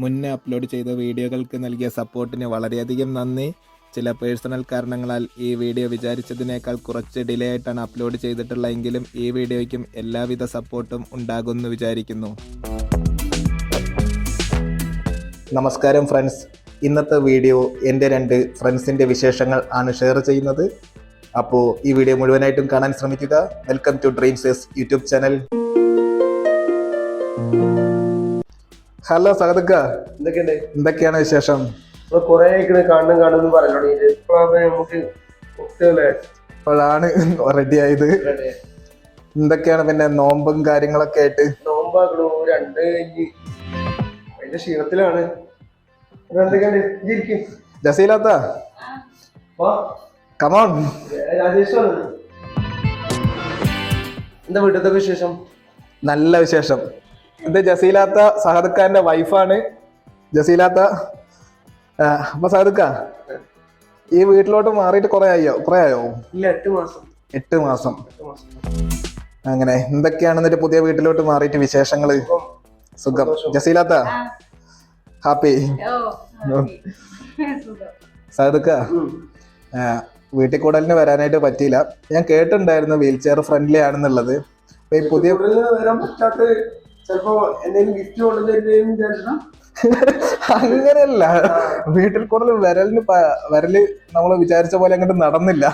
മുന്നേ അപ്ലോഡ് ചെയ്ത വീഡിയോകൾക്ക് നൽകിയ സപ്പോർട്ടിന് വളരെയധികം നന്ദി. ചില പേഴ്സണൽ കാരണങ്ങളാൽ ഈ വീഡിയോ വിചാരിച്ചതിനേക്കാൾ കുറച്ച് ഡിലേ ആയിട്ടാണ് അപ്ലോഡ് ചെയ്തിട്ടുള്ളതെങ്കിലും ഈ വീഡിയോയ്ക്കും എല്ലാവിധ സപ്പോർട്ടും ഉണ്ടാകുമെന്ന് വിചാരിക്കുന്നു. നമസ്കാരം ഫ്രണ്ട്സ്, ഇന്നത്തെ വീഡിയോ എൻ്റെ 2 ഫ്രണ്ട്സിൻ്റെ വിശേഷങ്ങൾ ആണ് ഷെയർ ചെയ്യുന്നത്. അപ്പോൾ ഈ വീഡിയോ മുഴുവനായിട്ടും കാണാൻ ശ്രമിക്കുക. വെൽക്കം ടു ഡ്രീംസേഴ്സ് യൂട്യൂബ് ചാനൽ. ഹലോ സഹദക്ക, എന്തൊക്കെയാണ് വിശേഷം? കൊറേ കാണുന്നു പറഞ്ഞു നമുക്ക് ഇപ്പോഴാണ് റെഡി ആയത്. എന്തൊക്കെയാണ് പിന്നെ നോമ്പും കാര്യങ്ങളൊക്കെ ആയിട്ട്? നോമ്പാക്കണു 2 അതിന്റെ ക്ഷീണത്തിലാണ്. ജസീലാത്ത കമോൺ. രാജേഷാണ്. എന്താ വീട്ടിലത്തെ വിശേഷം? നല്ല വിശേഷം. ഇത് ജസീലാത്ത സഹദക്കാരന്റെ വൈഫാണ്. ജസീലാത്ത, അപ്പൊ സഹദക്ക ഈ വീട്ടിലോട്ട് മാറിയിട്ട് കുറെ ആയോ? ഇല്ല, 8 മാസം. അങ്ങനെ എന്തൊക്കെയാണ് എന്നിട്ട് പുതിയ വീട്ടിലോട്ട് മാറിയിട്ട് വിശേഷങ്ങള്? സുഖം. ജസീലാത്ത ഹാപ്പി? സഹദക്ക വീട്ടിൽ കൂടലിന് വരാനായിട്ട് പറ്റിയില്ല. ഞാൻ കേട്ടിട്ടുണ്ടായിരുന്നു വീൽ ചെയർ ഫ്രണ്ട്ലി ആണെന്നുള്ളത്. പുതിയ വരാൻ പറ്റാത്ത ചിലപ്പോ എന്തെങ്കിലും ഗിഫ്റ്റ് കൊണ്ടുവരുന്ന വിചാരിച്ചാ അങ്ങനെയല്ല, വീട്ടിൽ കൂടുതൽ വരല് നമ്മൾ വിചാരിച്ച പോലെ അങ്ങോട്ട് നടന്നില്ല.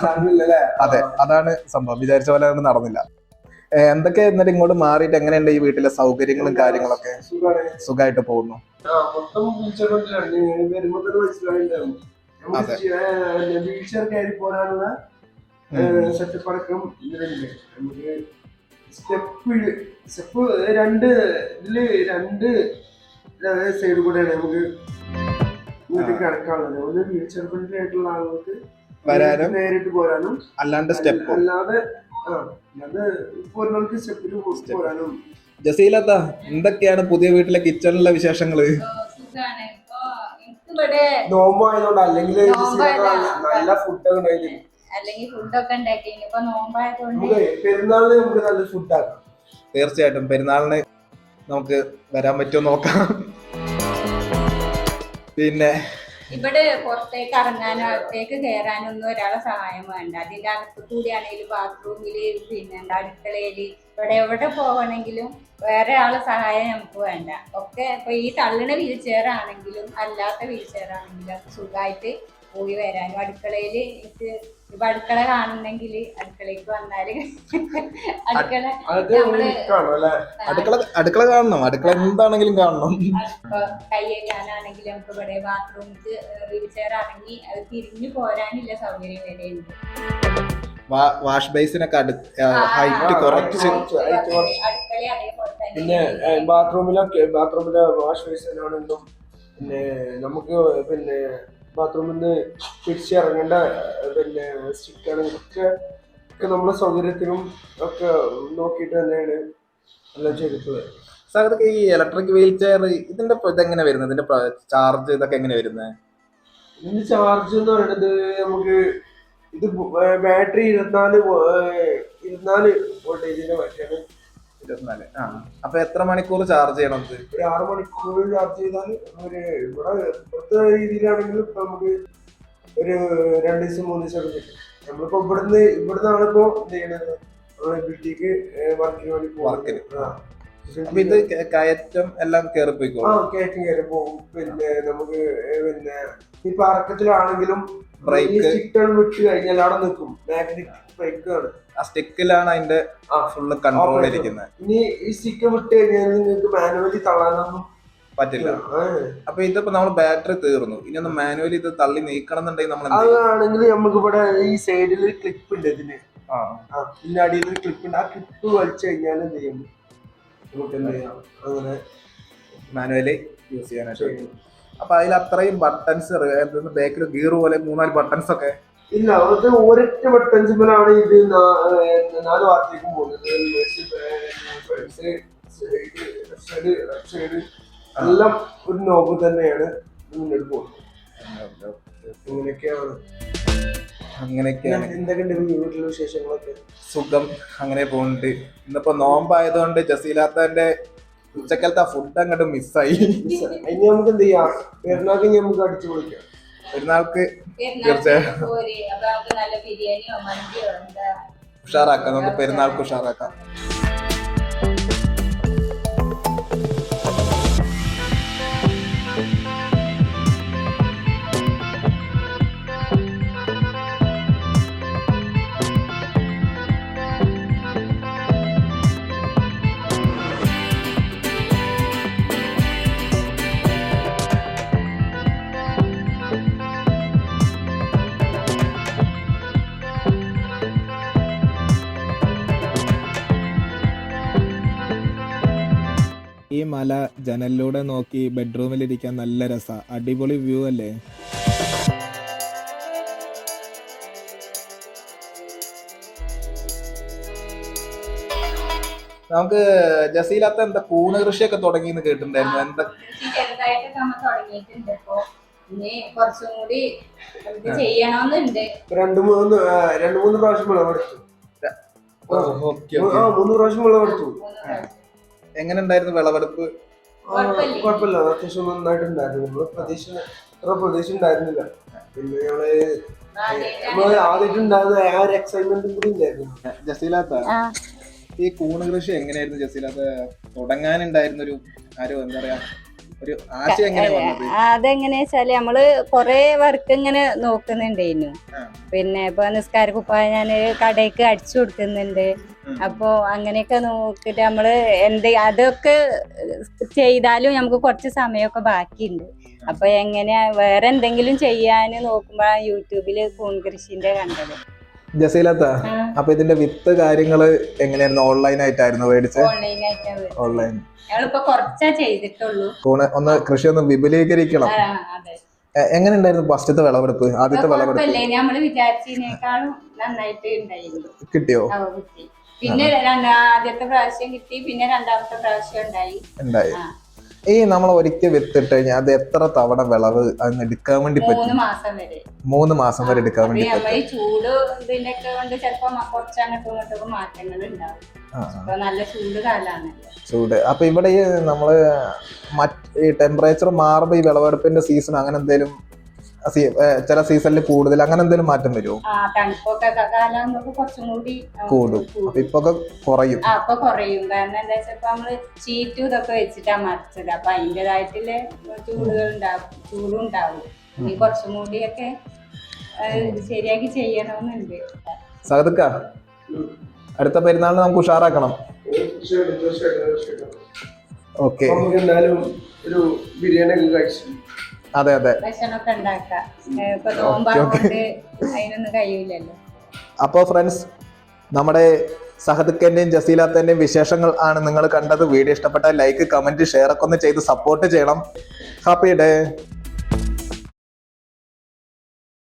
അതെ, അതാണ് സംഭവം. വിചാരിച്ച പോലെ അങ്ങോട്ട് നടന്നില്ല. എന്തൊക്കെ എന്നിട്ട് ഇങ്ങോട്ട് മാറിയിട്ട് എങ്ങനെയുണ്ട് ഈ വീട്ടിലെ സൗകര്യങ്ങളും കാര്യങ്ങളൊക്കെ? സുഖമായിട്ട് പോകുന്നു. പോരാനുള്ള സെറ്റപ്പ് അടക്കം ഇതിലുണ്ട്. നമുക്ക് സ്റ്റെപ്പ് 2 സൈഡ് കൂടെയാണ് നമുക്ക് ഇങ്ങോട്ട് കിടക്കാനുള്ളത്. ഒരു വീൽ ചെയർ ഫ്രണ്ട്ലി ആയിട്ടുള്ള ആളുകൾക്ക് വരാനും നേരിട്ട് പോരാനും, അല്ലാണ്ട് സ്റ്റെപ്പ് അല്ലാതെ പോരുന്നവർക്ക് സ്റ്റെപ്പിൽ പോരാനും. ജസീലത്ത, എന്തൊക്കെയാണ് പുതിയ വീട്ടിലെ കിച്ചണിലെ വിശേഷങ്ങള്? നോമ്പായതുകൊണ്ട് അല്ലെങ്കിൽ നല്ല ഫുഡൊക്കെ ഉണ്ടായില്ലേ? പെരുന്നാളിന് നമുക്ക് നല്ല ഫുഡാക്കാം. തീർച്ചയായിട്ടും പെരുന്നാളിന് നമുക്ക് വരാൻ പറ്റുമോ നോക്കാം. പിന്നെ ഇവിടെ പുറത്തേക്ക് ഇറങ്ങാനോ അകത്തേക്ക് കയറാനോ ഒന്നും ഒരാളെ സഹായം വേണ്ട. അതിന്റെ അകത്ത് കൂടിയാണെങ്കിലും ബാത്റൂമില്, പിന്നെ അടുക്കളയില്, എവിടെ പോകണമെങ്കിലും വേറെ ആളെ സഹായം നമുക്ക് വേണ്ട. ഒക്കെ ഇപ്പൊ ഈ തള്ളണ വീൽ ചെയർ ആണെങ്കിലും അല്ലാത്ത വീൽ ചെയർ ആണെങ്കിലും സുഖമായിട്ട് പോയി വരാനും. അടുക്കളയില് ഇപ്പൊ അടുക്കള കാണുന്നെങ്കിൽ അടുക്കളയ്ക്ക് വന്നാല് അടുക്കള കാണണം. അടുക്കള എന്താണെങ്കിലും കാണണം. കൈ കഴുകാനാണെങ്കിലും നമുക്ക് ഇവിടെ ബാത്റൂമിൽ വീൽ ചെയർ ഇറങ്ങി അത് തിരിഞ്ഞു പോരാനില്ല സൗകര്യം വരെ ഉണ്ട്. വാഷ് ബേസിനൊക്കെ ഹൈറ്റ് കുറച്ച്. അടുക്കള അതേപോലെ തന്നെ. പിന്നെ ബാത്റൂമിലെ വാഷ് ബേസിനാണെങ്കിലും പിന്നെ നമുക്ക് പിന്നെ ബാത്റൂമിൽ പിടിച്ചിറങ്ങേണ്ട പിന്നെ സ്റ്റിക്കാണെങ്കിലൊക്കെ നമ്മുടെ സൗകര്യത്തിനും ഒക്കെ നോക്കിയിട്ട് തന്നെയാണ് എല്ലാം ചെയ്തിട്ടുള്ളത്. സാർ, ഇതൊക്കെ ഈ ഇലക്ട്രിക് വീൽ ചെയർ ഇതിന്റെ ഇതെങ്ങനെ വരുന്നത്? ഇതിന്റെ ചാർജ് ഇതൊക്കെ എങ്ങനെ വരുന്നത്? ഇതിന്റെ ചാർജ് എന്ന് പറയുന്നത് നമുക്ക് ഇത് ബാറ്ററി 24 വോൾട്ടേജിന്റെ ബാറ്ററിയാണ്. 24. അപ്പൊ എത്ര മണിക്കൂർ ചാർജ് ചെയ്യണം? ഒരു 6 മണിക്കൂർ ചാർജ് ചെയ്താൽ ഇവിടെ ഇപ്പോഴത്തെ രീതിയിലാണെങ്കിൽ നമുക്ക് ഒരു 2 ദിവസം 3 ദിവസം ഒക്കെ കിട്ടും. നമ്മളിപ്പോ ഇവിടുന്നാണ് ഇപ്പോ എന്ത് ചെയ്യണത്, വീട്ടിലേക്ക് വർക്കിന് വേണ്ടി അപ്പൊ ഇത് കയറ്റം എല്ലാം കയറിപ്പോയിക്കോ? കയറ്റം കയറി പോകും. പിന്നെ നമുക്ക് പിന്നെ ഈ പറക്കത്തിലാണെങ്കിലും ബ്രേക്ക് വിട്ട് കഴിഞ്ഞാൽ അവിടെ നിൽക്കും. മാഗ്നറ്റിക് ബ്രേക്ക് ആണ്. ആ സ്റ്റിക്കിലാണ് അതിന്റെ ഫുള്ള് കൺട്രോൾ ഇരിക്കുന്നത്. ഇനി ഈ സ്റ്റിക്ക് വിട്ട് കഴിഞ്ഞാൽ നിങ്ങൾക്ക് മാനുവലി തള്ളാനൊന്നും പറ്റില്ല. അപ്പൊ ഇതിപ്പോ നമ്മൾ ബാറ്ററി തീർന്നു, ഇനി ഒന്ന് മാനുവലി ഇത് തള്ളി നീക്കണം എന്നുണ്ടെങ്കിൽ നമ്മൾ അതാണെങ്കിൽ നമുക്ക് ഇവിടെ ഈ സൈഡിൽ ക്ലിപ്പ് ഉണ്ട്. ഇതിന് ഇതിന്റെ അടിയിൽ ഒരു ക്ലിപ്പ് ഉണ്ട്. ആ ക്ലിപ്പ് വലിച്ചു കഴിഞ്ഞാൽ എന്ത് ചെയ്യും, നമുക്ക് എന്ത് ചെയ്യാം, അങ്ങനെ മാനുവലി യൂസ് ചെയ്യാനായിട്ട്. അപ്പൊ അതിൽ അത്രയും ബട്ടൺസ്, ബാക്കിൽ ഗിയർ പോലെ 3-4 ബട്ടൺസ് ഒക്കെ ഇല്ല. അത് ഒരൊറ്റ ബട്ടൺസിലാണ് ഇത് 4 ഭാഗത്തേക്കും പോകുന്നത്. സൈഡ് എല്ലാം ഒരു നോബ് തന്നെയാണ് മുന്നോട്ട് പോകുന്നത്. അങ്ങനെയൊക്കെയാണ്. എന്തൊക്കെയുണ്ട് വീട്ടിലെ വിശേഷങ്ങളൊക്കെ? സുഖം, അങ്ങനെ പോകുന്നുണ്ട്. ഇന്നിപ്പോ നോമ്പായതുകൊണ്ട് ജസീലാത്തന്റെ ഉച്ചക്കാലത്തെ ആ ഫുഡ് അങ്ങോട്ട് മിസ്സായി. ഇനി നമുക്ക് എന്ത് ചെയ്യാം, പെരുന്നാൾക്ക് ഇനി നമുക്ക് അടിച്ചു പൊളിക്കാം. പെരുന്നാൾക്ക് നല്ല ബിരിയാണിയോ മന്തിയോ എന്താ ഉഷാറാക്കാം, നമുക്ക് പെരുന്നാൾക്ക് ഉഷാറാക്കാം. ഈ മല ജനലിലൂടെ നോക്കി ബെഡ്റൂമിലിരിക്കാൻ നല്ല രസാ. അടിപൊളി വ്യൂ അല്ലേ? നമുക്ക് ജസീലാത്ത എന്താ കൂണ് കൃഷിയൊക്കെ തുടങ്ങിയെന്ന് കേട്ടിട്ടുണ്ടായിരുന്നു. എന്താ കൃഷി ചെറുതായിട്ടൊക്കെ നമ്മൾ തുടങ്ങിയിട്ടുണ്ട്. ഇപ്പൊ ഇനി കുറച്ചും കൂടി നമുക്ക് ചെയ്യണമെന്നുണ്ട്. രണ്ട് മൂന്ന് പ്രാവശ്യം വിളവെടുത്തു. ഓക്കെ 3 പ്രാവശ്യം വിളവെടുത്തു. എങ്ങനെ ഉണ്ടായിരുന്നു വിളവെടുപ്പ്? കുഴപ്പമില്ല, അത്യാവശ്യം നന്നായിട്ടുണ്ടായിരുന്നു. അത്ര പ്രതീക്ഷ ഉണ്ടായിരുന്നില്ല. പിന്നെ നമ്മള് ആദ്യമായിട്ടുണ്ടായിരുന്ന ആ ഒരു എക്സൈറ്റ്മെന്റും കൂടി ഉണ്ടായിരുന്നു. ജസീലാത്ത, ഈ കൂണ് കൃഷി എങ്ങനെയായിരുന്നു ജസീലാത്ത തുടങ്ങാനുണ്ടായിരുന്ന ഒരു എന്താ പറയാ ഒരു ആശയം എങ്ങനെയാ വന്നത്? അതെങ്ങനെയാ വെച്ചാല് നമ്മള് കൊറേ വർക്ക് ഇങ്ങനെ നോക്കുന്നുണ്ടായിരുന്നു. പിന്നെ ഇപ്പൊ നിസ്കാര കുപ്പായ ഞാന് കടയ്ക്ക് അടിച്ചു കൊടുക്കുന്നുണ്ട്. അപ്പൊ അങ്ങനെയൊക്കെ നോക്കിട്ട് നമ്മള് അതൊക്കെ ചെയ്താലും നമുക്ക് കുറച്ച് സമയമൊക്കെ ബാക്കിയുണ്ട്. അപ്പൊ എങ്ങനെയാ വേറെ എന്തെങ്കിലും ചെയ്യാന് നോക്കുമ്പോഴാണ് യൂട്യൂബില് കൂൺ കൃഷിന്റെ കണ്ടത്. ജസീലാത്ത, അപ്പൊ ഇതിന്റെ വിത്ത് കാര്യങ്ങള് എങ്ങനെയായിരുന്നു? ഓൺലൈൻ ആയിട്ടായിരുന്നു മേടിച്ചത്? ഓൺലൈൻ. ഞങ്ങളിപ്പോ കുറച്ചാ ചെയ്തിട്ടുള്ളൂ. ഒന്ന് കൃഷി ഒന്ന് വിപുലീകരിക്കണം. എങ്ങനെ ഉണ്ടായിരുന്നു ഫസ്റ്റത്തെ വിളവെടുപ്പ്? ആദ്യത്തെ വിളവെടുപ്പ് നമ്മള് വിചാരിച്ചതിനേക്കാളും നന്നായിട്ട് ഉണ്ടായിരുന്നു. കിട്ടിയോ? കിട്ടി. പിന്നെ ആദ്യത്തെ പ്രാവശ്യം കിട്ടി, പിന്നെ രണ്ടാമത്തെ പ്രാവശ്യം ഉണ്ടായി. ഈ നമ്മൾ ഒരിക്കൽ വിത്തിട്ട് കഴിഞ്ഞാൽ അത് എത്ര തവണ വിളവ് അതിന് എടുക്കാൻ വേണ്ടി പറ്റും? 3 മാസം വരെ എടുക്കാൻ വേണ്ടി പറ്റും. ചൂട് ഇതിന്റെയൊക്കെ കൊണ്ട് ചിലപ്പോ കുറച്ച് അങ്ങോട്ടും ഇങ്ങോട്ടൊക്കെ മാറ്റങ്ങൾ ഉണ്ടാവും. നല്ല ചൂട് കാലാണല്ലോ. ചൂട്. അപ്പൊ ഇവിടെ ഈ നമ്മള് ഈ ടെമ്പറേച്ചർ മാറുമ്പോ ഈ വിളവെടുപ്പിന്റെ സീസൺ അങ്ങനെ എന്തെങ്കിലും ചില സീസണിൽ കൂടുതൽ അങ്ങനെ എന്തെങ്കിലും മാറ്റം വരുമോ? തണുപ്പൊക്കെ കാലാകുമ്പോ കുറച്ചും കൂടി കൂടും. അപ്പൊ ഇപ്പൊ കുറയും. അപ്പൊ കുറയും. കാരണം എന്താ വെച്ചപ്പോ നമ്മള് ഷീറ്റും ഇതൊക്കെ വെച്ചിട്ടാ മറിച്ചത്. അപ്പൊ അതിൻ്റെതായിട്ടുള്ള ചൂടും ഉണ്ടാവും. ഇനി കുറച്ചും കൂടിയൊക്കെ ശരിയാക്കി ചെയ്യണമെന്നുണ്ട്. സഹദക്ക, അടുത്ത പെരുന്നാളിന് നമുക്ക് ഉഷാറാക്കണം. ഓക്കെ, എന്തായാലും ഒരു ബിരിയാണി ഒക്കെ കഴിച്ചു. അതെ. ഭക്ഷണമൊക്കെ ഉണ്ടാക്കാം. ഇപ്പൊ നോമ്പാകൊണ്ട് അതിനൊന്നും കഴിയൂലല്ലോ. അപ്പൊ ഫ്രണ്ട്സ്, നമ്മുടെ സഹദക്കന്റെയും ജസീലാത്തന്റെയും വിശേഷങ്ങൾ ആണ് നിങ്ങൾ കണ്ടത്. വീഡിയോ ഇഷ്ടപ്പെട്ടാൽ ലൈക്ക്, കമന്റ്, ഷെയർ ഒക്കെ ഒന്ന് ചെയ്ത് സപ്പോർട്ട് ചെയ്യണം. Happy day.